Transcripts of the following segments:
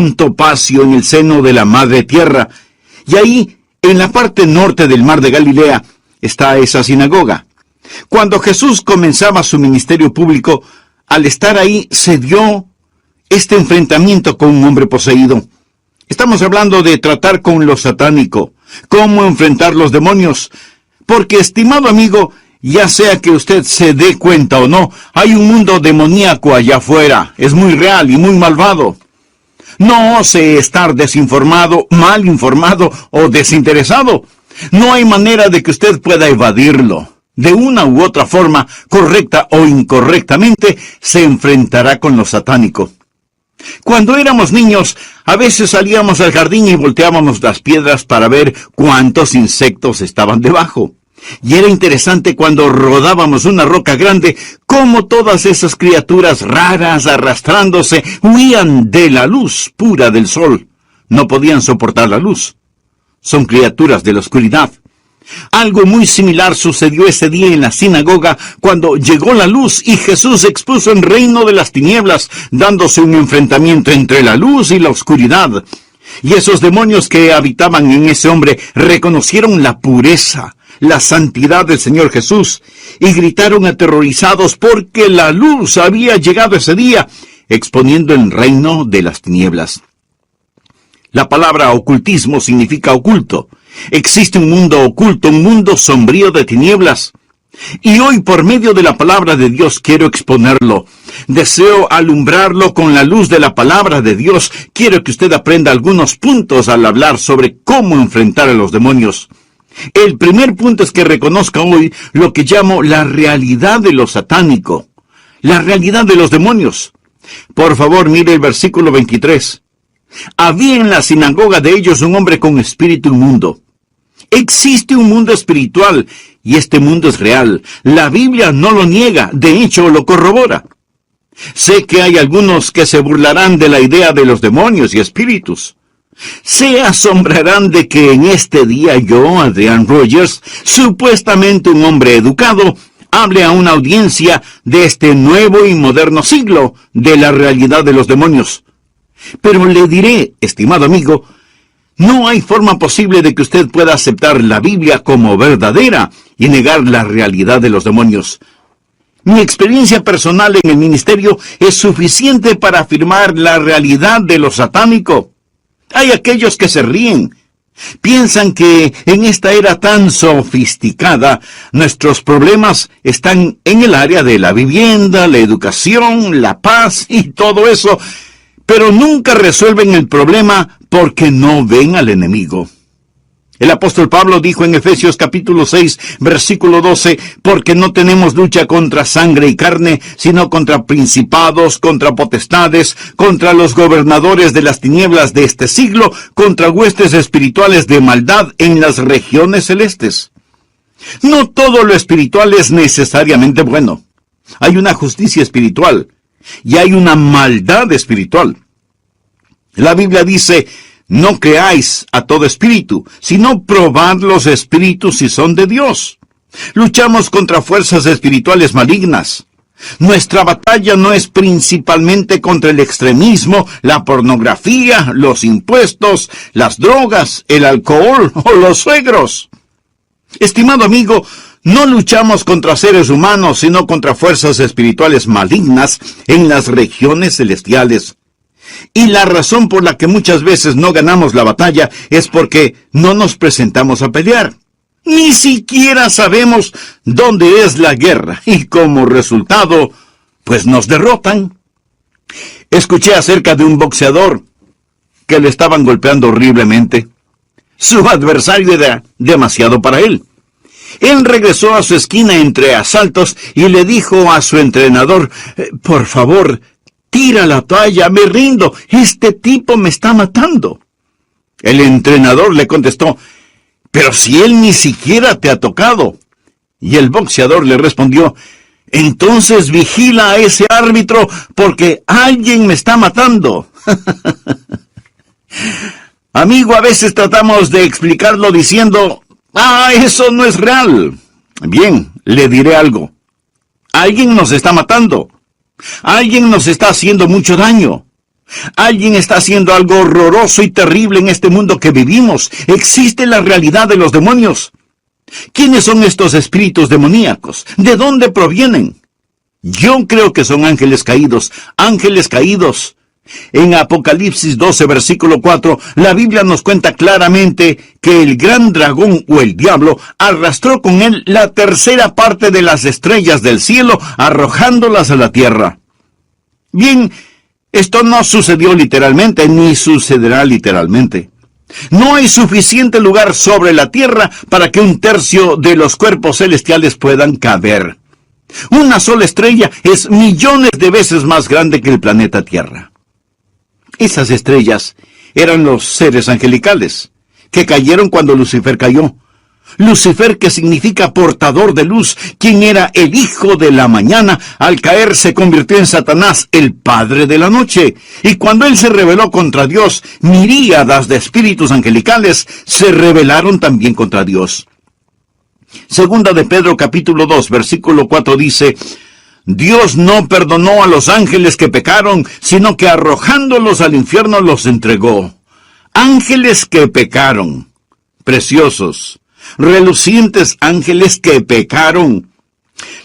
un topacio en el seno de la madre tierra, y ahí, en la parte norte del mar de Galilea, está esa sinagoga. Cuando Jesús comenzaba su ministerio público, al estar ahí se dio este enfrentamiento con un hombre poseído. Estamos hablando de tratar con lo satánico, cómo enfrentar los demonios, porque, estimado amigo, ya sea que usted se dé cuenta o no, hay un mundo demoníaco allá afuera, es muy real y muy malvado. No ose estar desinformado, mal informado o desinteresado. No hay manera de que usted pueda evadirlo. De una u otra forma, correcta o incorrectamente, se enfrentará con lo satánico. Cuando éramos niños, a veces salíamos al jardín y volteábamos las piedras para ver cuántos insectos estaban debajo. Y era interesante cuando rodábamos una roca grande, cómo todas esas criaturas raras arrastrándose huían de la luz pura del sol. No podían soportar la luz. Son criaturas de la oscuridad. Algo muy similar sucedió ese día en la sinagoga cuando llegó la luz y Jesús expuso el reino de las tinieblas, dándose un enfrentamiento entre la luz y la oscuridad. Y esos demonios que habitaban en ese hombre reconocieron la pureza, la santidad del Señor Jesús, y gritaron aterrorizados porque la luz había llegado ese día, exponiendo el reino de las tinieblas. La palabra ocultismo significa oculto. Existe un mundo oculto, un mundo sombrío de tinieblas. Y hoy, por medio de la palabra de Dios, quiero exponerlo. Deseo alumbrarlo con la luz de la palabra de Dios. Quiero que usted aprenda algunos puntos al hablar sobre cómo enfrentar a los demonios. El primer punto es que reconozca hoy lo que llamo la realidad de lo satánico, la realidad de los demonios. Por favor, mire el versículo 23. Había en la sinagoga de ellos un hombre con espíritu inmundo. Existe un mundo espiritual y este mundo es real. La Biblia no lo niega, de hecho lo corrobora. Sé que hay algunos que se burlarán de la idea de los demonios y espíritus. Se asombrarán de que en este día yo, Adrian Rogers, supuestamente un hombre educado, hable a una audiencia de este nuevo y moderno siglo de la realidad de los demonios. Pero le diré, estimado amigo, no hay forma posible de que usted pueda aceptar la Biblia como verdadera y negar la realidad de los demonios. Mi experiencia personal en el ministerio es suficiente para afirmar la realidad de lo satánico. Hay aquellos que se ríen. Piensan que en esta era tan sofisticada, nuestros problemas están en el área de la vivienda, la educación, la paz y todo eso, pero nunca resuelven el problema porque no ven al enemigo. El apóstol Pablo dijo en Efesios capítulo 6, versículo 12, porque no tenemos lucha contra sangre y carne, sino contra principados, contra potestades, contra los gobernadores de las tinieblas de este siglo, contra huestes espirituales de maldad en las regiones celestes. No todo lo espiritual es necesariamente bueno. Hay una justicia espiritual y hay una maldad espiritual. La Biblia dice, no creáis a todo espíritu, sino probad los espíritus si son de Dios. Luchamos contra fuerzas espirituales malignas. Nuestra batalla no es principalmente contra el extremismo, la pornografía, los impuestos, las drogas, el alcohol o los suegros. Estimado amigo, no luchamos contra seres humanos, sino contra fuerzas espirituales malignas en las regiones celestiales. Y la razón por la que muchas veces no ganamos la batalla es porque no nos presentamos a pelear. Ni siquiera sabemos dónde es la guerra y como resultado, pues nos derrotan. Escuché acerca de un boxeador que le estaban golpeando horriblemente. Su adversario era demasiado para él. Él regresó a su esquina entre asaltos y le dijo a su entrenador, por favor, tira la toalla, me rindo, este tipo me está matando. El entrenador le contestó, pero si él ni siquiera te ha tocado. Y el boxeador le respondió, entonces vigila a ese árbitro porque alguien me está matando. Amigo, a veces tratamos de explicarlo diciendo, eso no es real. Bien, le diré algo. Alguien nos está matando. Alguien nos está haciendo mucho daño. Alguien está haciendo algo horroroso y terrible en este mundo que vivimos. Existe la realidad de los demonios. ¿Quiénes son estos espíritus demoníacos? ¿De dónde provienen? Yo creo que son ángeles caídos. Ángeles caídos. En Apocalipsis 12, versículo 4, la Biblia nos cuenta claramente que el gran dragón o el diablo arrastró con él la tercera parte de las estrellas del cielo, arrojándolas a la tierra. Bien, esto no sucedió literalmente, ni sucederá literalmente. No hay suficiente lugar sobre la tierra para que un tercio de los cuerpos celestiales puedan caber. Una sola estrella es millones de veces más grande que el planeta Tierra. Esas estrellas eran los seres angelicales, que cayeron cuando Lucifer cayó. Lucifer, que significa portador de luz, quien era el hijo de la mañana, al caer se convirtió en Satanás, el padre de la noche. Y cuando él se rebeló contra Dios, miríadas de espíritus angelicales se rebelaron también contra Dios. Segunda de Pedro capítulo 2, versículo 4 dice: Dios no perdonó a los ángeles que pecaron, sino que arrojándolos al infierno los entregó. Ángeles que pecaron, preciosos, relucientes ángeles que pecaron.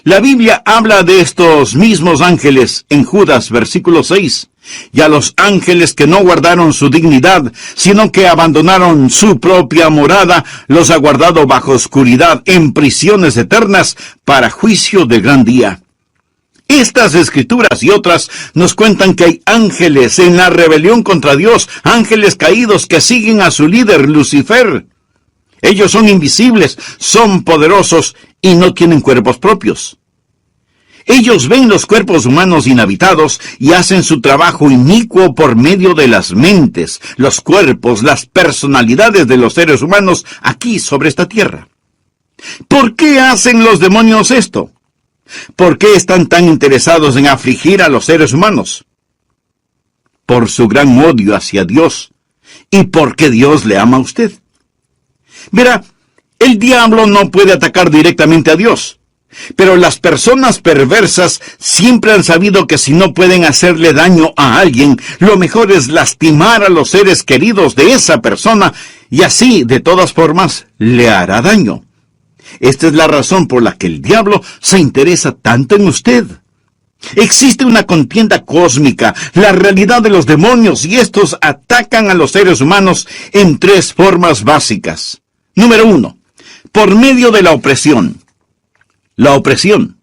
La Biblia habla de estos mismos ángeles en Judas, versículo 6. Y a los ángeles que no guardaron su dignidad, sino que abandonaron su propia morada, los ha guardado bajo oscuridad en prisiones eternas para juicio del gran día. Estas escrituras y otras nos cuentan que hay ángeles en la rebelión contra Dios, ángeles caídos que siguen a su líder, Lucifer. Ellos son invisibles, son poderosos y no tienen cuerpos propios. Ellos ven los cuerpos humanos inhabitados y hacen su trabajo inicuo por medio de las mentes, los cuerpos, las personalidades de los seres humanos aquí sobre esta tierra. ¿Por qué hacen los demonios esto? ¿Por qué están tan interesados en afligir a los seres humanos? Por su gran odio hacia Dios y porque Dios le ama a usted. Verá, el diablo no puede atacar directamente a Dios, pero las personas perversas siempre han sabido que si no pueden hacerle daño a alguien, lo mejor es lastimar a los seres queridos de esa persona y así, de todas formas, le hará daño. Esta es la razón por la que el diablo se interesa tanto en usted. Existe una contienda cósmica, la realidad de los demonios, y estos atacan a los seres humanos en tres formas básicas. Número 1, por medio de la opresión. La opresión.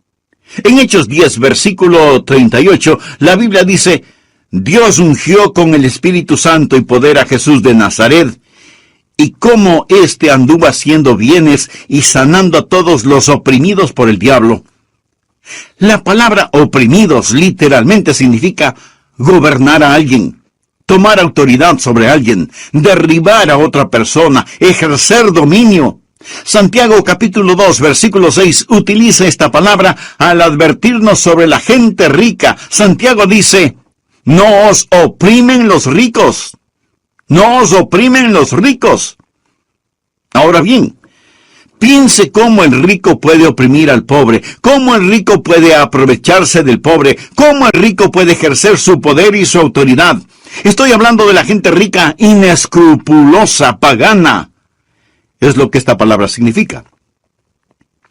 En Hechos 10, versículo 38, la Biblia dice: Dios ungió con el Espíritu Santo y poder a Jesús de Nazaret, y cómo éste anduvo haciendo bienes y sanando a todos los oprimidos por el diablo. La palabra oprimidos literalmente significa gobernar a alguien, tomar autoridad sobre alguien, derribar a otra persona, ejercer dominio. Santiago capítulo 2, versículo 6 utiliza esta palabra al advertirnos sobre la gente rica. Santiago dice: no os oprimen los ricos. No os oprimen los ricos. Ahora bien, piense cómo el rico puede oprimir al pobre, cómo el rico puede aprovecharse del pobre, cómo el rico puede ejercer su poder y su autoridad. Estoy hablando de la gente rica, inescrupulosa, pagana. Es lo que esta palabra significa.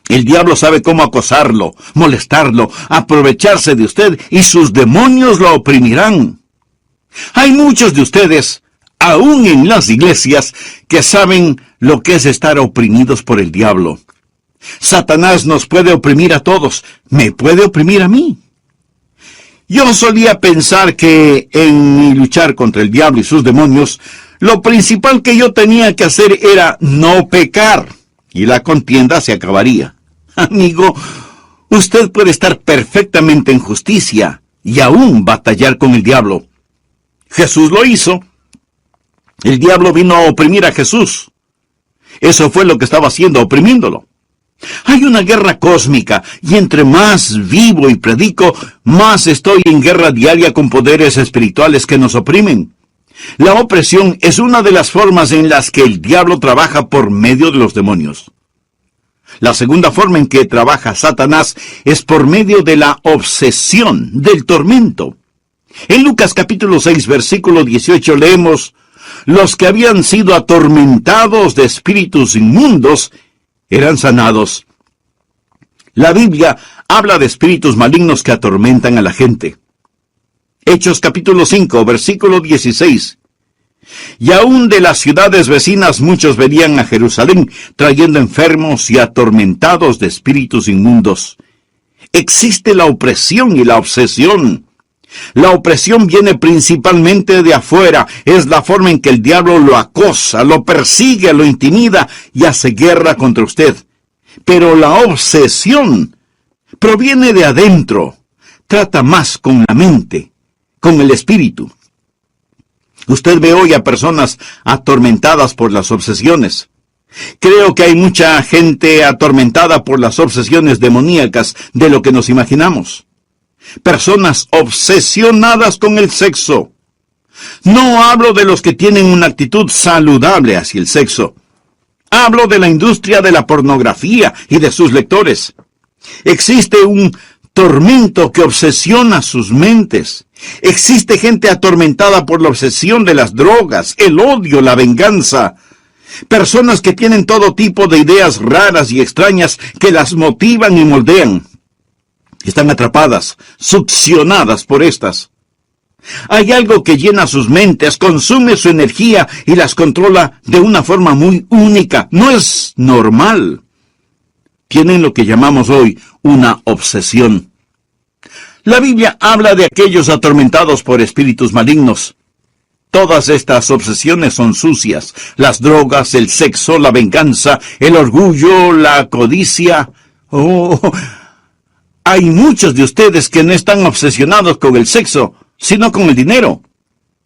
El diablo sabe cómo acosarlo, molestarlo, aprovecharse de usted, y sus demonios lo oprimirán. Hay muchos de ustedes, aún en las iglesias, que saben lo que es estar oprimidos por el diablo. Satanás nos puede oprimir a todos, me puede oprimir a mí. Yo solía pensar que en mi luchar contra el diablo y sus demonios, lo principal que yo tenía que hacer era no pecar, y la contienda se acabaría. Amigo, usted puede estar perfectamente en justicia y aún batallar con el diablo. Jesús lo hizo. El diablo vino a oprimir a Jesús. Eso fue lo que estaba haciendo, oprimiéndolo. Hay una guerra cósmica, y entre más vivo y predico, más estoy en guerra diaria con poderes espirituales que nos oprimen. La opresión es una de las formas en las que el diablo trabaja por medio de los demonios. La segunda forma en que trabaja Satanás es por medio de la obsesión, del tormento. En Lucas capítulo 6, versículo 18 leemos: los que habían sido atormentados de espíritus inmundos eran sanados. La Biblia habla de espíritus malignos que atormentan a la gente. Hechos capítulo 5, versículo 16. Y aún de las ciudades vecinas muchos venían a Jerusalén, trayendo enfermos y atormentados de espíritus inmundos. Existe la opresión y la obsesión. La opresión viene principalmente de afuera. Es la forma en que el diablo lo acosa, lo persigue, lo intimida y hace guerra contra usted. Pero la obsesión proviene de adentro. Trata más con la mente, con el espíritu. Usted ve hoy a personas atormentadas por las obsesiones. Creo que hay mucha gente atormentada por las obsesiones demoníacas de lo que nos imaginamos. Personas obsesionadas con el sexo. No hablo de los que tienen una actitud saludable hacia el sexo. Hablo de la industria de la pornografía y de sus lectores. Existe un tormento que obsesiona sus mentes. Existe gente atormentada por la obsesión de las drogas, el odio, la venganza. Personas que tienen todo tipo de ideas raras y extrañas que las motivan y moldean. Están atrapadas, succionadas por estas. Hay algo que llena sus mentes, consume su energía y las controla de una forma muy única. No es normal. Tienen lo que llamamos hoy una obsesión. La Biblia habla de aquellos atormentados por espíritus malignos. Todas estas obsesiones son sucias. Las drogas, el sexo, la venganza, el orgullo, la codicia. Hay muchos de ustedes que no están obsesionados con el sexo, sino con el dinero.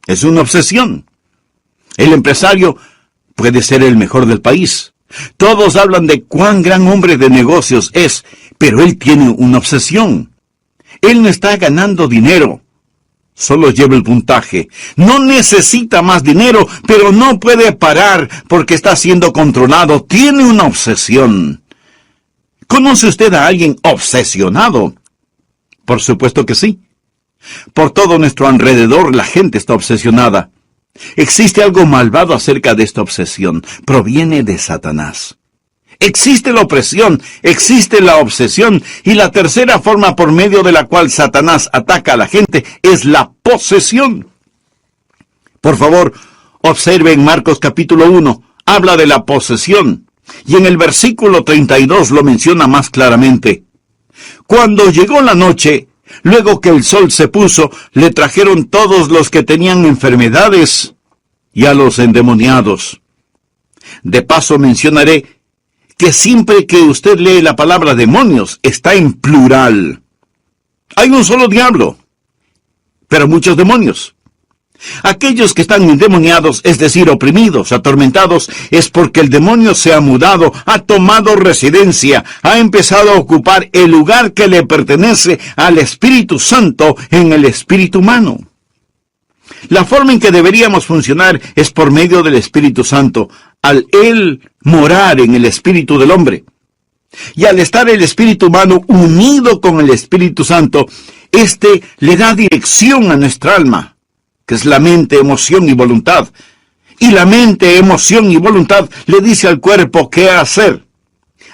Es una obsesión. El empresario puede ser el mejor del país. Todos hablan de cuán gran hombre de negocios es, pero él tiene una obsesión. Él no está ganando dinero. Solo lleva el puntaje. No necesita más dinero, pero no puede parar porque está siendo controlado. Tiene una obsesión. ¿Conoce usted a alguien obsesionado? Por supuesto que sí. Por todo nuestro alrededor la gente está obsesionada. Existe algo malvado acerca de esta obsesión. Proviene de Satanás. Existe la opresión, existe la obsesión, y la tercera forma por medio de la cual Satanás ataca a la gente es la posesión. Por favor, observe en Marcos capítulo 1, habla de la posesión, y en el versículo 32 lo menciona más claramente. Cuando llegó la noche, luego que el sol se puso, le trajeron todos los que tenían enfermedades y a los endemoniados. De paso mencionaré que siempre que usted lee la palabra demonios, está en plural. Hay un solo diablo, pero muchos demonios. Aquellos que están endemoniados, es decir, oprimidos, atormentados, es porque el demonio se ha mudado, ha tomado residencia, ha empezado a ocupar el lugar que le pertenece al Espíritu Santo en el espíritu humano. La forma en que deberíamos funcionar es por medio del Espíritu Santo, al Él morar en el espíritu del hombre. Y al estar el espíritu humano unido con el Espíritu Santo, éste le da dirección a nuestra alma, que es la mente, emoción y voluntad. Y la mente, emoción y voluntad le dice al cuerpo qué hacer.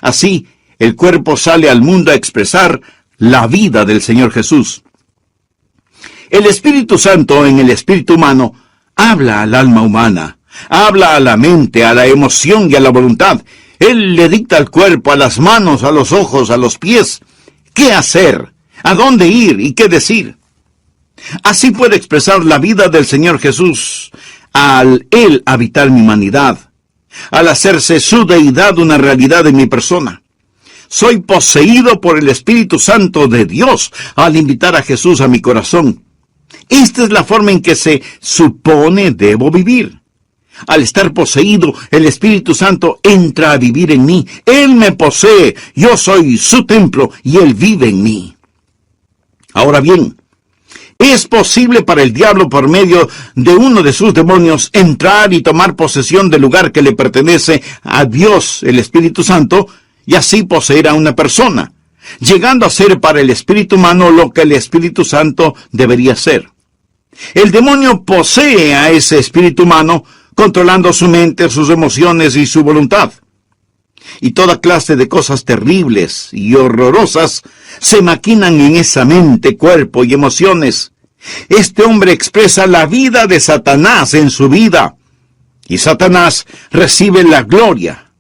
Así, el cuerpo sale al mundo a expresar la vida del Señor Jesús. El Espíritu Santo en el espíritu humano habla al alma humana, habla a la mente, a la emoción y a la voluntad. Él le dicta al cuerpo, a las manos, a los ojos, a los pies, qué hacer, a dónde ir y qué decir. Así puede expresar la vida del Señor Jesús al Él habitar mi humanidad, al hacerse su deidad una realidad en mi persona. Soy poseído por el Espíritu Santo de Dios al invitar a Jesús a mi corazón. Esta es la forma en que se supone debo vivir. Al estar poseído, el Espíritu Santo entra a vivir en mí. Él me posee, yo soy su templo y Él vive en mí. Ahora bien, ¿es posible para el diablo por medio de uno de sus demonios entrar y tomar posesión del lugar que le pertenece a Dios, el Espíritu Santo, y así poseer a una persona, llegando a ser para el espíritu humano lo que el Espíritu Santo debería ser? El demonio posee a ese espíritu humano, controlando su mente, sus emociones y su voluntad. Y toda clase de cosas terribles y horrorosas se maquinan en esa mente, cuerpo y emociones. Este hombre expresa la vida de Satanás en su vida. Y Satanás recibe la gloria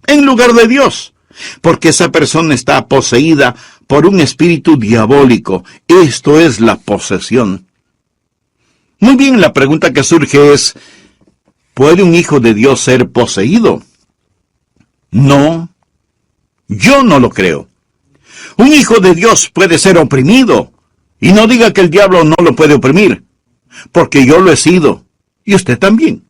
en lugar de Dios, porque esa persona está poseída por un espíritu diabólico. Esto es la posesión. Muy bien, la pregunta que surge es, ¿puede un hijo de Dios ser poseído? No, yo no lo creo. Un hijo de Dios puede ser oprimido, y no diga que el diablo no lo puede oprimir, porque yo lo he sido, y usted también.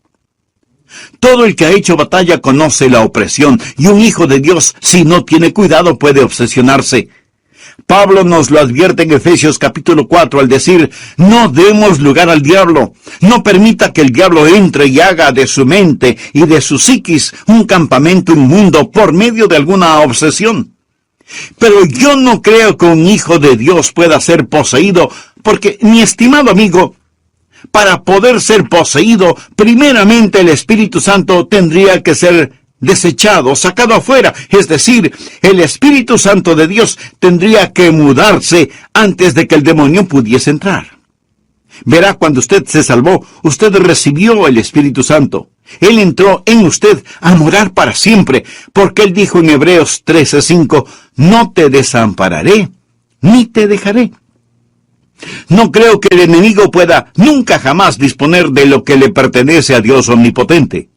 Todo el que ha hecho batalla conoce la opresión, y un hijo de Dios, si no tiene cuidado, puede obsesionarse. Pablo nos lo advierte en Efesios capítulo 4 al decir, no demos lugar al diablo, no permita que el diablo entre y haga de su mente y de su psiquis un campamento inmundo por medio de alguna obsesión. Pero yo no creo que un hijo de Dios pueda ser poseído, porque, mi estimado amigo, para poder ser poseído, primeramente el Espíritu Santo tendría que ser desechado, sacado afuera. Es decir, el Espíritu Santo de Dios tendría que mudarse antes de que el demonio pudiese entrar. Verá, cuando usted se salvó, usted recibió el Espíritu Santo. Él entró en usted a morar para siempre, porque Él dijo en Hebreos 13:5, no te desampararé, ni te dejaré. No creo que el enemigo pueda nunca jamás disponer de lo que le pertenece a Dios omnipotente.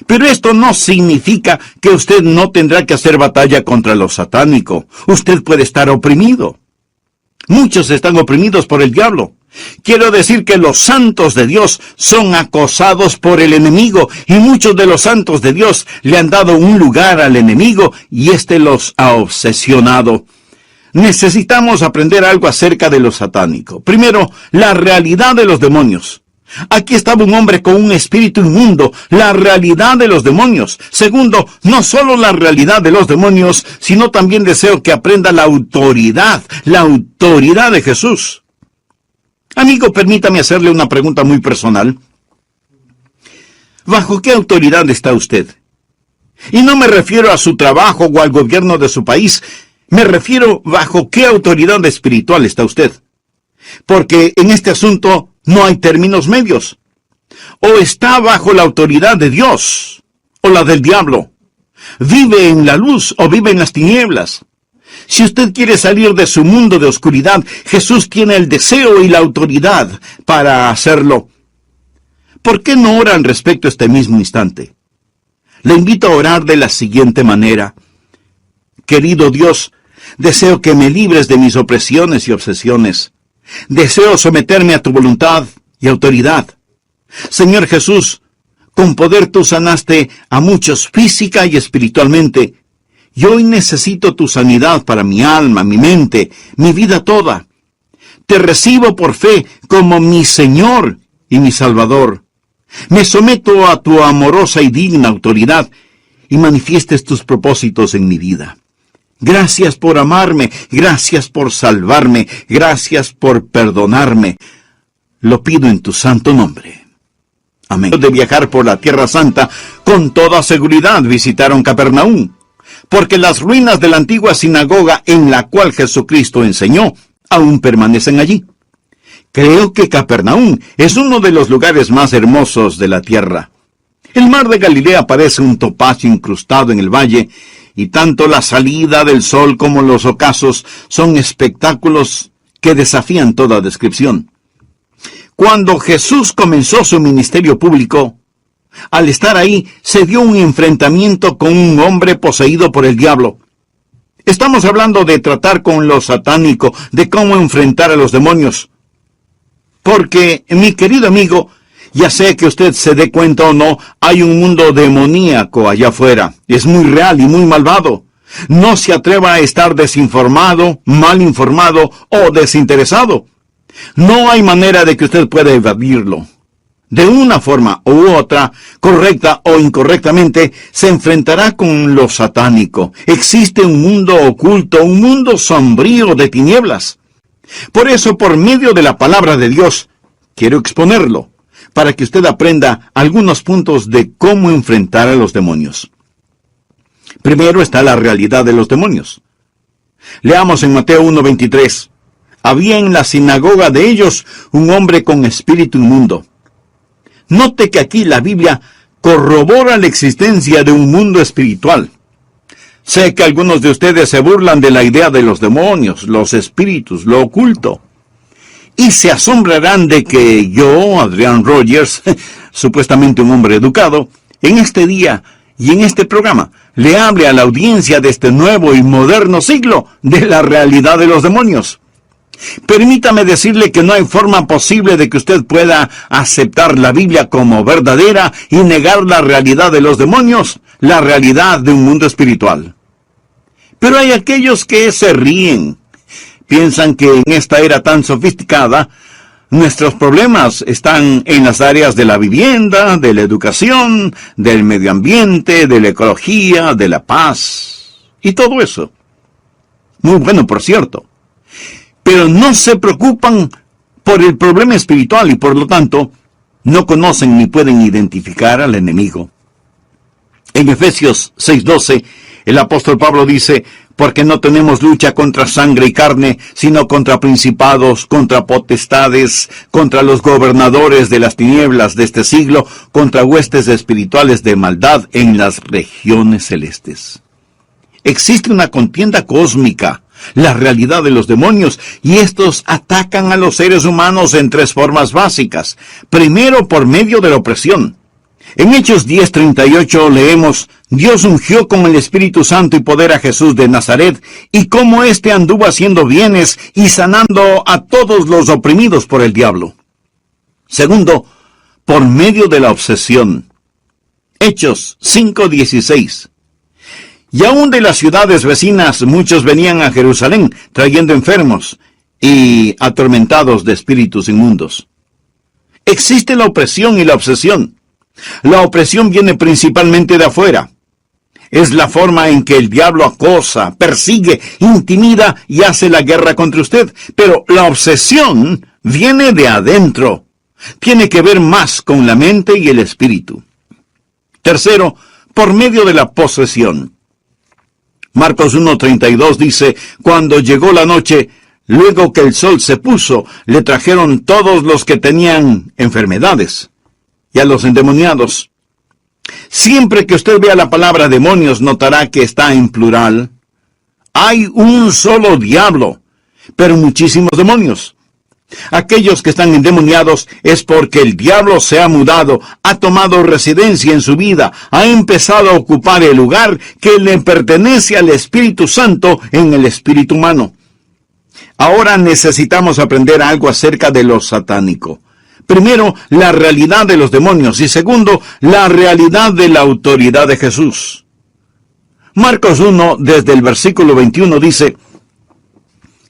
Pero esto no significa que usted no tendrá que hacer batalla contra lo satánico. Usted puede estar oprimido. Muchos están oprimidos por el diablo. Quiero decir que los santos de Dios son acosados por el enemigo, y muchos de los santos de Dios le han dado un lugar al enemigo y éste los ha obsesionado. Necesitamos aprender algo acerca de lo satánico. Primero, la realidad de los demonios. Aquí estaba un hombre con un espíritu inmundo, la realidad de los demonios. Segundo, no solo la realidad de los demonios, sino también deseo que aprenda la autoridad de Jesús. Amigo, permítame hacerle una pregunta muy personal. ¿Bajo qué autoridad está usted? Y no me refiero a su trabajo o al gobierno de su país, me refiero bajo qué autoridad espiritual está usted. Porque en este asunto no hay términos medios. O está bajo la autoridad de Dios, o la del diablo. Vive en la luz o vive en las tinieblas. Si usted quiere salir de su mundo de oscuridad, Jesús tiene el deseo y la autoridad para hacerlo. ¿Por qué no ora al respecto este mismo instante? Le invito a orar de la siguiente manera. Querido Dios, deseo que me libres de mis opresiones y obsesiones. Deseo someterme a tu voluntad y autoridad. Señor Jesús, con poder tú sanaste a muchos física y espiritualmente. Y hoy necesito tu sanidad para mi alma, mi mente, mi vida toda. Te recibo por fe como mi Señor y mi Salvador. Me someto a tu amorosa y digna autoridad y manifiestes tus propósitos en mi vida. Gracias por amarme, gracias por salvarme, gracias por perdonarme. Lo pido en tu santo nombre. Amén. De viajar por la Tierra Santa, con toda seguridad visitaron Capernaum, porque las ruinas de la antigua sinagoga en la cual Jesucristo enseñó aún permanecen allí. Creo que Capernaum es uno de los lugares más hermosos de la tierra. El mar de Galilea parece un topacio incrustado en el valle, y tanto la salida del sol como los ocasos son espectáculos que desafían toda descripción. Cuando Jesús comenzó su ministerio público, al estar ahí se dio un enfrentamiento con un hombre poseído por el diablo. Estamos hablando de tratar con lo satánico, de cómo enfrentar a los demonios. Porque, mi querido amigo, ya sea que usted se dé cuenta o no, hay un mundo demoníaco allá afuera. Es muy real y muy malvado. No se atreva a estar desinformado, mal informado o desinteresado. No hay manera de que usted pueda evadirlo. De una forma u otra, correcta o incorrectamente, se enfrentará con lo satánico. Existe un mundo oculto, un mundo sombrío de tinieblas. Por eso, por medio de la palabra de Dios, quiero exponerlo para que usted aprenda algunos puntos de cómo enfrentar a los demonios. Primero está la realidad de los demonios. Leamos en Mateo 1:23. Había en la sinagoga de ellos un hombre con espíritu inmundo. Note que aquí la Biblia corrobora la existencia de un mundo espiritual. Sé que algunos de ustedes se burlan de la idea de los demonios, los espíritus, lo oculto. Y se asombrarán de que yo, Adrian Rogers, supuestamente un hombre educado, en este día y en este programa, le hable a la audiencia de este nuevo y moderno siglo de la realidad de los demonios. Permítame decirle que no hay forma posible de que usted pueda aceptar la Biblia como verdadera y negar la realidad de los demonios, la realidad de un mundo espiritual. Pero hay aquellos que se ríen. Piensan que en esta era tan sofisticada, nuestros problemas están en las áreas de la vivienda, de la educación, del medio ambiente, de la ecología, de la paz y todo eso. Muy bueno, por cierto. Pero no se preocupan por el problema espiritual y por lo tanto no conocen ni pueden identificar al enemigo. En Efesios 6:12, el apóstol Pablo dice: porque no tenemos lucha contra sangre y carne, sino contra principados, contra potestades, contra los gobernadores de las tinieblas de este siglo, contra huestes espirituales de maldad en las regiones celestes. Existe una contienda cósmica, la realidad de los demonios, y estos atacan a los seres humanos en tres formas básicas. Primero, por medio de la opresión. En Hechos 10:38 leemos: Dios ungió con el Espíritu Santo y poder a Jesús de Nazaret, y cómo éste anduvo haciendo bienes y sanando a todos los oprimidos por el diablo. Segundo, por medio de la obsesión. Hechos 5:16. Y aún de las ciudades vecinas muchos venían a Jerusalén, trayendo enfermos y atormentados de espíritus inmundos. Existe la opresión y la obsesión. La opresión viene principalmente de afuera. Es la forma en que el diablo acosa, persigue, intimida y hace la guerra contra usted. Pero la obsesión viene de adentro. Tiene que ver más con la mente y el espíritu. Tercero, por medio de la posesión. Marcos 1:32 dice: cuando llegó la noche, luego que el sol se puso, le trajeron todos los que tenían enfermedades y a los endemoniados. Siempre que usted vea la palabra demonios, notará que está en plural. Hay un solo diablo, pero muchísimos demonios. Aquellos que están endemoniados es porque el diablo se ha mudado, ha tomado residencia en su vida, ha empezado a ocupar el lugar que le pertenece al Espíritu Santo en el espíritu humano. Ahora necesitamos aprender algo acerca de lo satánico. Primero, la realidad de los demonios, y segundo, la realidad de la autoridad de Jesús. Marcos 1, desde el versículo 21 dice: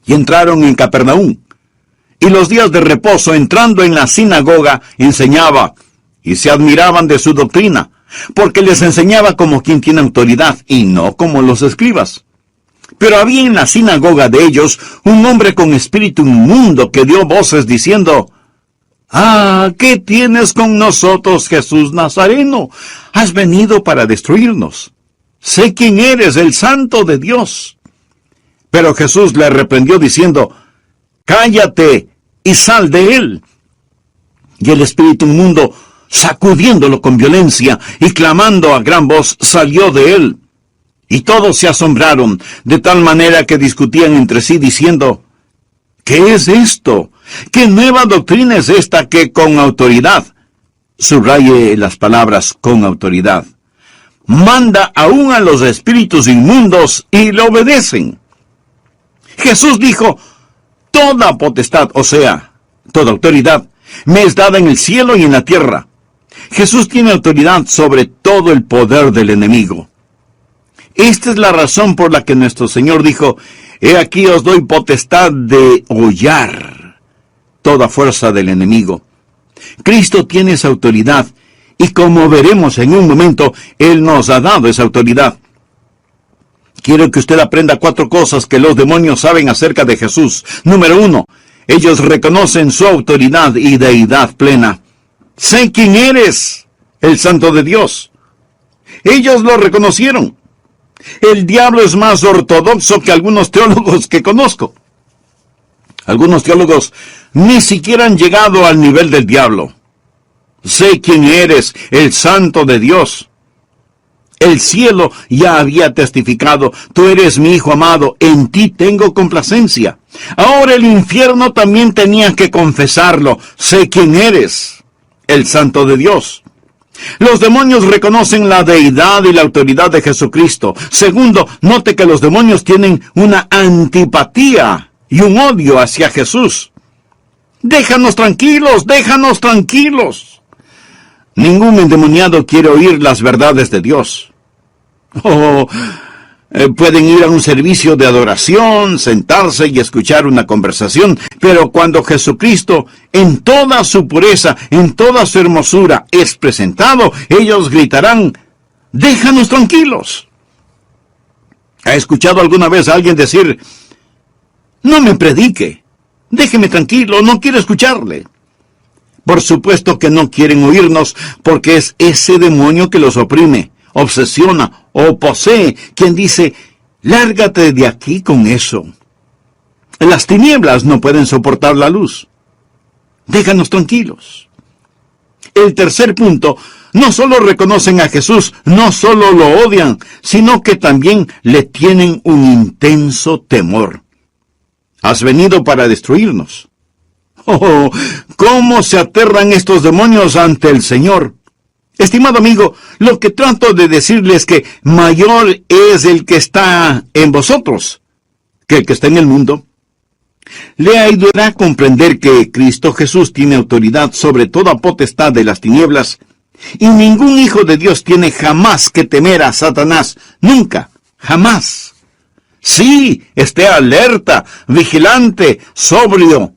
y entraron en Capernaum. Y los días de reposo, entrando en la sinagoga, enseñaba, y se admiraban de su doctrina, porque les enseñaba como quien tiene autoridad, y no como los escribas. Pero había en la sinagoga de ellos un hombre con espíritu inmundo que dio voces diciendo: «Ah, ¿qué tienes con nosotros, Jesús Nazareno? Has venido para destruirnos. Sé quién eres, el Santo de Dios». Pero Jesús le reprendió diciendo: «Cállate y sal de él». Y el espíritu inmundo, sacudiéndolo con violencia y clamando a gran voz, salió de él. Y todos se asombraron, de tal manera que discutían entre sí diciendo: «¿Qué es esto? ¿Qué nueva doctrina es esta que con autoridad?» Subraye las palabras «con autoridad». Manda aún a los espíritus inmundos y le obedecen. Jesús dijo: «Toda potestad, o sea, toda autoridad, me es dada en el cielo y en la tierra». Jesús tiene autoridad sobre todo el poder del enemigo. Esta es la razón por la que nuestro Señor dijo: «He aquí os doy potestad de hollar toda fuerza del enemigo». Cristo tiene esa autoridad, y como veremos en un momento, Él nos ha dado esa autoridad. Quiero que usted aprenda 4 cosas que los demonios saben acerca de Jesús. Número 1, Ellos reconocen su autoridad y deidad plena. Sé quién eres, el Santo de Dios. Ellos lo reconocieron. El diablo es más ortodoxo que algunos teólogos que conozco. Algunos teólogos ni siquiera han llegado al nivel del diablo. Sé quién eres, el Santo de Dios. El cielo ya había testificado, tú eres mi Hijo amado, en ti tengo complacencia. Ahora el infierno también tenía que confesarlo, sé quién eres, el Santo de Dios. Los demonios reconocen la deidad y la autoridad de Jesucristo. Segundo, note que los demonios tienen una antipatía y un odio hacia Jesús. Déjanos tranquilos, déjanos tranquilos. Ningún endemoniado quiere oír las verdades de Dios. Pueden ir a un servicio de adoración, sentarse y escuchar una conversación, pero cuando Jesucristo, en toda su pureza, en toda su hermosura, es presentado, ellos gritarán, déjanos tranquilos. ¿Ha escuchado alguna vez a alguien decir, no me predique, déjeme tranquilo, no quiero escucharle? Por supuesto que no quieren oírnos, porque es ese demonio que los oprime, obsesiona o posee, quien dice, lárgate de aquí con eso. Las tinieblas no pueden soportar la luz. Déjanos tranquilos. El tercer punto, no solo reconocen a Jesús, no solo lo odian, sino que también le tienen un intenso temor. Has venido para destruirnos. ¡Oh! ¿Cómo se aterran estos demonios ante el Señor? Estimado amigo, lo que trato de decirles es que mayor es el que está en vosotros que el que está en el mundo. Le ayudará a comprender que Cristo Jesús tiene autoridad sobre toda potestad de las tinieblas, y ningún hijo de Dios tiene jamás que temer a Satanás. Nunca, jamás. Sí, esté alerta, vigilante, sobrio,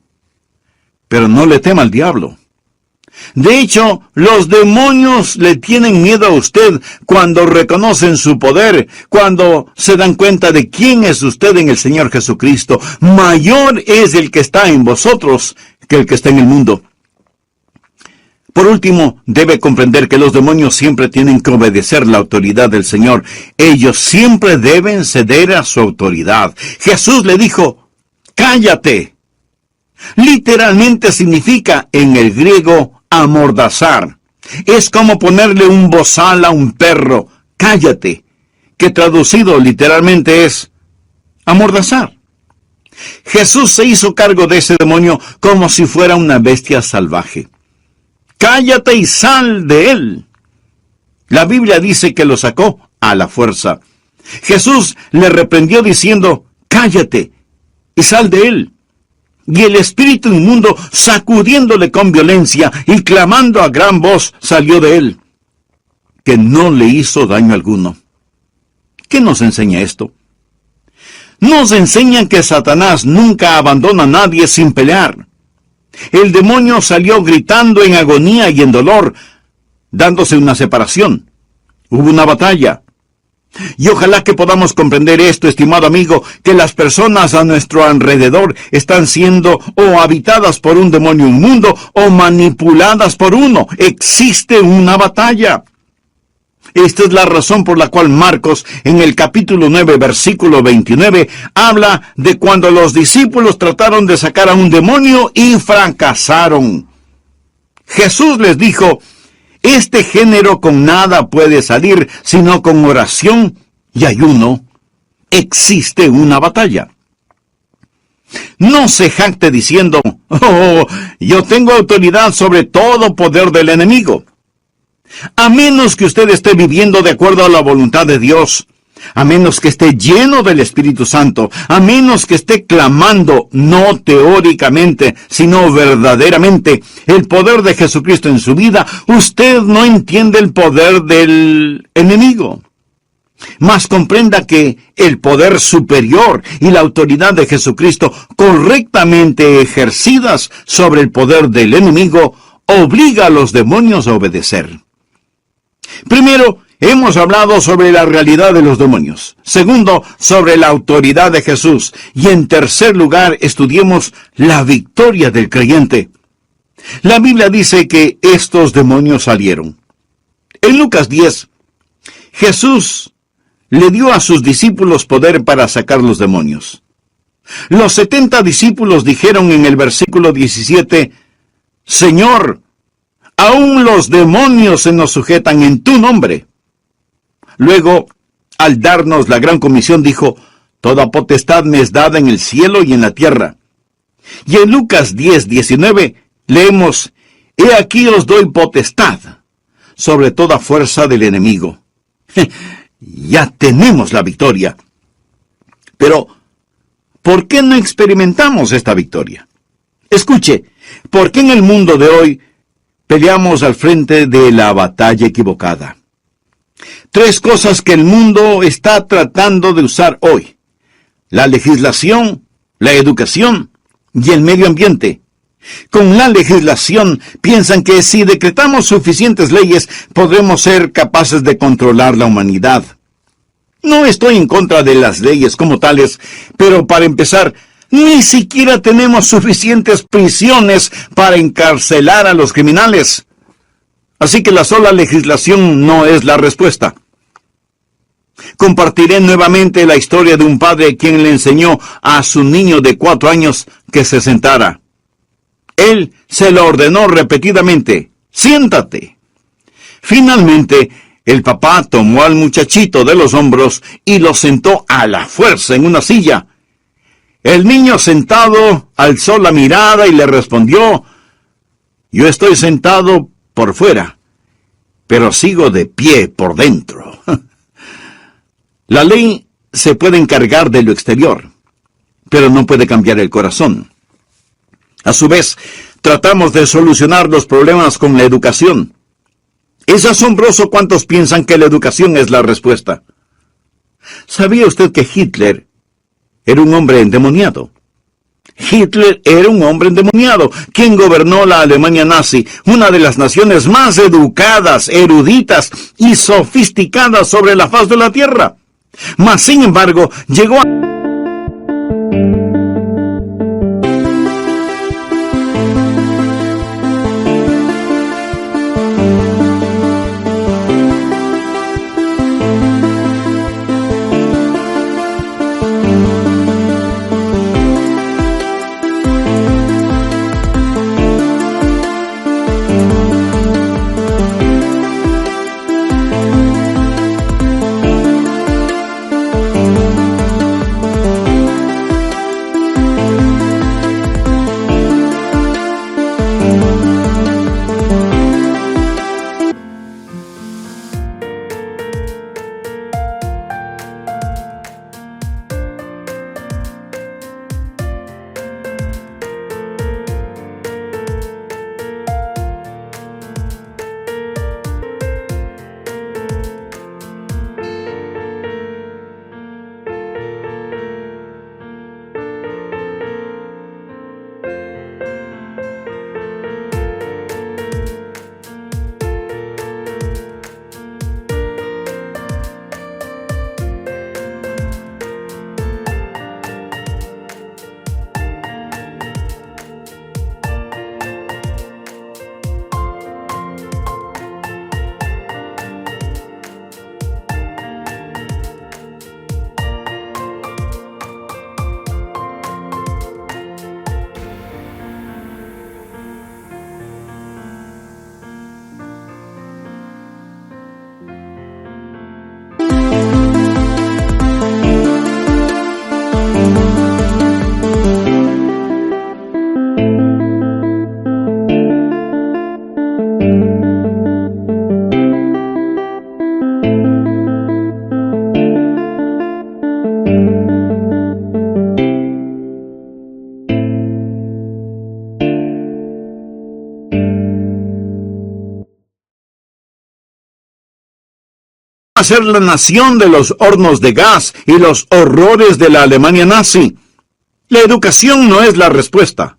pero no le tema al diablo. De hecho, los demonios le tienen miedo a usted cuando reconocen su poder, cuando se dan cuenta de quién es usted en el Señor Jesucristo. Mayor es el que está en vosotros que el que está en el mundo. Por último, debe comprender que los demonios siempre tienen que obedecer la autoridad del Señor. Ellos siempre deben ceder a su autoridad. Jesús le dijo, cállate. Literalmente significa en el griego amordazar. Es como ponerle un bozal a un perro, cállate, que traducido literalmente es amordazar. Jesús se hizo cargo de ese demonio como si fuera una bestia salvaje. Cállate y sal de él. La Biblia dice que lo sacó a la fuerza. Jesús le reprendió diciendo, cállate y sal de él. Y el espíritu inmundo, sacudiéndole con violencia y clamando a gran voz, salió de él, que no le hizo daño alguno. ¿Qué nos enseña esto? Nos enseña que Satanás nunca abandona a nadie sin pelear. El demonio salió gritando en agonía y en dolor, dándose una separación. Hubo una batalla. Y ojalá que podamos comprender esto, estimado amigo, que las personas a nuestro alrededor están siendo o habitadas por un demonio inmundo o manipuladas por uno. Existe una batalla. Esta es la razón por la cual Marcos, en el capítulo 9, versículo 29, habla de cuando los discípulos trataron de sacar a un demonio y fracasaron. Jesús les dijo, este género con nada puede salir, sino con oración y ayuno. Existe una batalla. No se jacte diciendo, yo tengo autoridad sobre todo poder del enemigo. A menos que usted esté viviendo de acuerdo a la voluntad de Dios, a menos que esté lleno del Espíritu Santo, a menos que esté clamando, no teóricamente, sino verdaderamente, el poder de Jesucristo en su vida, usted no entiende el poder del enemigo. Mas comprenda que el poder superior y la autoridad de Jesucristo, correctamente ejercidas sobre el poder del enemigo, obliga a los demonios a obedecer. Primero, Hemos hablado sobre la realidad de los demonios. Segundo, sobre la autoridad de Jesús. Y en tercer lugar, estudiemos la victoria del creyente. La Biblia dice que estos demonios salieron. En Lucas 10, Jesús le dio a sus discípulos poder para sacar los demonios. Los 70 discípulos dijeron en el versículo 17, Señor, aún los demonios se nos sujetan en tu nombre. Luego, al darnos la gran comisión, dijo, toda potestad me es dada en el cielo y en la tierra. Y en Lucas 10:19 leemos, he aquí os doy potestad sobre toda fuerza del enemigo. Ya tenemos la victoria. Pero, ¿por qué no experimentamos esta victoria? Escuche, ¿por qué en el mundo de hoy peleamos al frente de la batalla equivocada? 3 cosas que el mundo está tratando de usar hoy: la legislación, la educación y el medio ambiente. Con la legislación piensan que si decretamos suficientes leyes podremos ser capaces de controlar la humanidad. No estoy en contra de las leyes como tales, pero para empezar, ni siquiera tenemos suficientes prisiones para encarcelar a los criminales. Así que la sola legislación no es la respuesta. Compartiré nuevamente la historia de un padre quien le enseñó a su niño de 4 años que se sentara. Él se lo ordenó repetidamente, siéntate. Finalmente, el papá tomó al muchachito de los hombros y lo sentó a la fuerza en una silla. El niño sentado alzó la mirada y le respondió, yo estoy sentado por fuera, pero sigo de pie por dentro. La ley se puede encargar de lo exterior, pero no puede cambiar el corazón. A su vez, tratamos de solucionar los problemas con la educación. Es asombroso cuántos piensan que la educación es la respuesta. ¿Sabía usted que Hitler era un hombre endemoniado? Hitler era un hombre endemoniado, quien gobernó la Alemania nazi, una de las naciones más educadas, eruditas y sofisticadas sobre la faz de la tierra. Mas, sin embargo, llegó a... ser la nación de los hornos de gas y los horrores de la Alemania nazi. La educación no es la respuesta.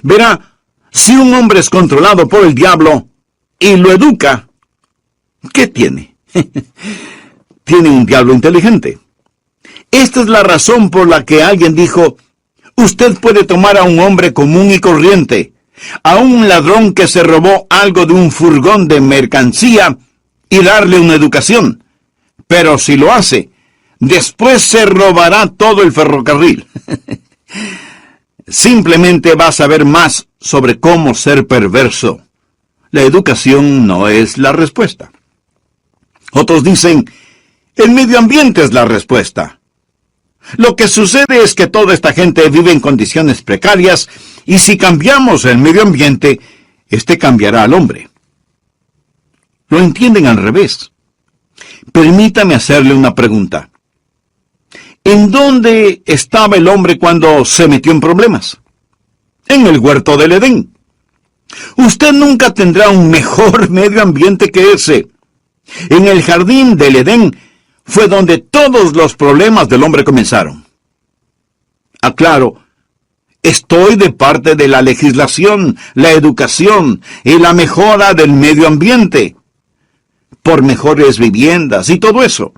Verá, si un hombre es controlado por el diablo y lo educa, ¿qué tiene? Tiene un diablo inteligente. Esta es la razón por la que alguien dijo: usted puede tomar a un hombre común y corriente, a un ladrón que se robó algo de un furgón de mercancía, y darle una educación. Pero si lo hace, después se robará todo el ferrocarril. Simplemente va a saber más sobre cómo ser perverso. La educación no es la respuesta. Otros dicen: el medio ambiente es la respuesta. Lo que sucede es que toda esta gente vive en condiciones precarias, y si cambiamos el medio ambiente, este cambiará al hombre. Lo entienden al revés. Permítame hacerle una pregunta. ¿En dónde estaba el hombre cuando se metió en problemas? En el huerto del Edén. Usted nunca tendrá un mejor medio ambiente que ese. En el jardín del Edén fue donde todos los problemas del hombre comenzaron. Aclaro, estoy de parte de la legislación, la educación y la mejora del medio ambiente, por mejores viviendas y todo eso.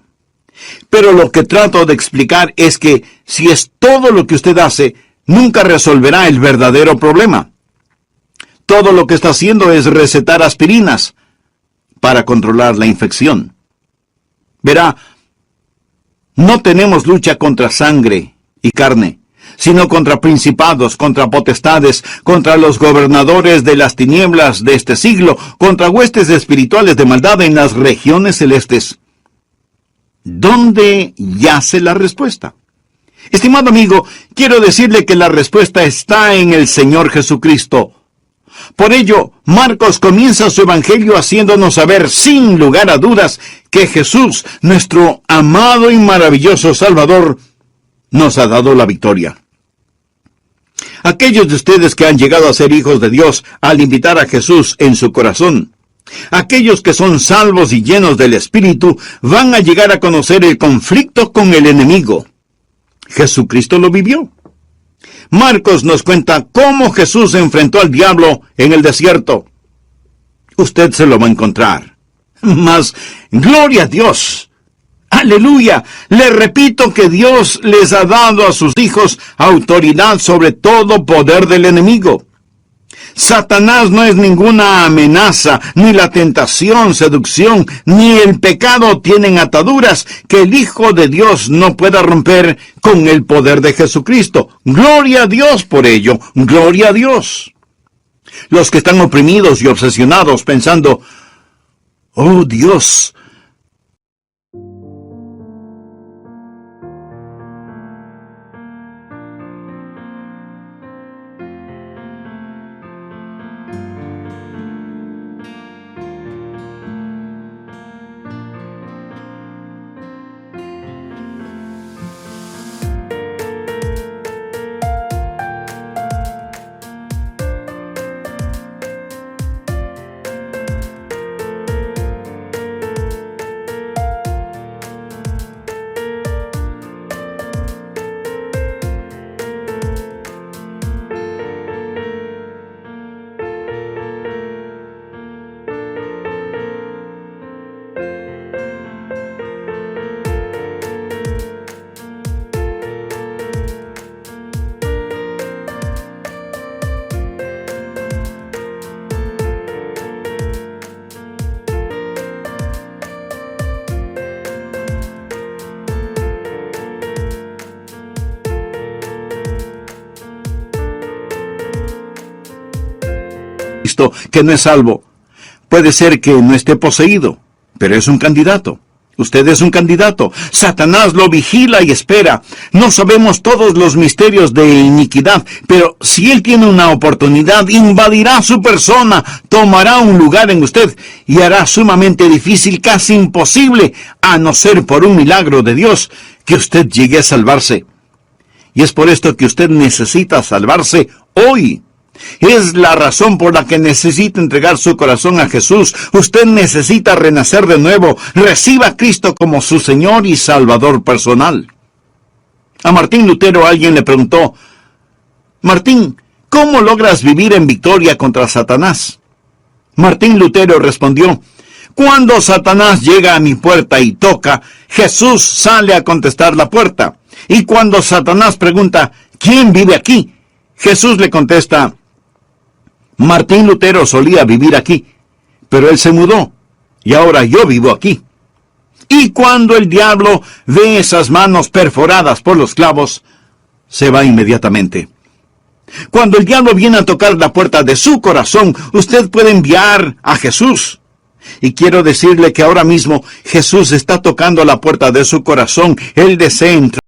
Pero lo que trato de explicar es que si es todo lo que usted hace, nunca resolverá el verdadero problema. Todo lo que está haciendo es recetar aspirinas para controlar la infección. Verá, no tenemos lucha contra sangre y carne, sino contra principados, contra potestades, contra los gobernadores de las tinieblas de este siglo, contra huestes espirituales de maldad en las regiones celestes. ¿Dónde yace la respuesta? Estimado amigo, quiero decirle que la respuesta está en el Señor Jesucristo. Por ello, Marcos comienza su evangelio haciéndonos saber sin lugar a dudas que Jesús, nuestro amado y maravilloso Salvador, nos ha dado la victoria. Aquellos de ustedes que han llegado a ser hijos de Dios al invitar a Jesús en su corazón, aquellos que son salvos y llenos del Espíritu, van a llegar a conocer el conflicto con el enemigo. Jesucristo lo vivió. Marcos nos cuenta cómo Jesús enfrentó al diablo en el desierto. Usted se lo va a encontrar. Mas, gloria a Dios. ¡Aleluya! Le repito que Dios les ha dado a sus hijos autoridad sobre todo poder del enemigo. Satanás no es ninguna amenaza, ni la tentación, seducción, ni el pecado tienen ataduras que el Hijo de Dios no pueda romper con el poder de Jesucristo. Gloria a Dios por ello, gloria a Dios. Los que están oprimidos y obsesionados pensando: oh Dios, que no es salvo. Puede ser que no esté poseído, pero es un candidato. Usted es un candidato. Satanás lo vigila y espera. No sabemos todos los misterios de iniquidad, pero si él tiene una oportunidad, invadirá su persona, tomará un lugar en usted y hará sumamente difícil, casi imposible, a no ser por un milagro de Dios, que usted llegue a salvarse. Y es por esto que usted necesita salvarse hoy. Es la razón por la que necesita entregar su corazón a Jesús. Usted necesita renacer de nuevo. Reciba a Cristo como su Señor y Salvador personal. A Martín Lutero alguien le preguntó: Martín, ¿cómo logras vivir en victoria contra Satanás? Martín Lutero respondió: Cuando Satanás llega a mi puerta y toca, Jesús sale a contestar la puerta. Y cuando Satanás pregunta, ¿quién vive aquí?, Jesús le contesta, Martín Lutero solía vivir aquí, pero él se mudó, y ahora yo vivo aquí. Y cuando el diablo ve esas manos perforadas por los clavos, se va inmediatamente. Cuando el diablo viene a tocar la puerta de su corazón, usted puede enviar a Jesús. Y quiero decirle que ahora mismo Jesús está tocando la puerta de su corazón. Él desea entrar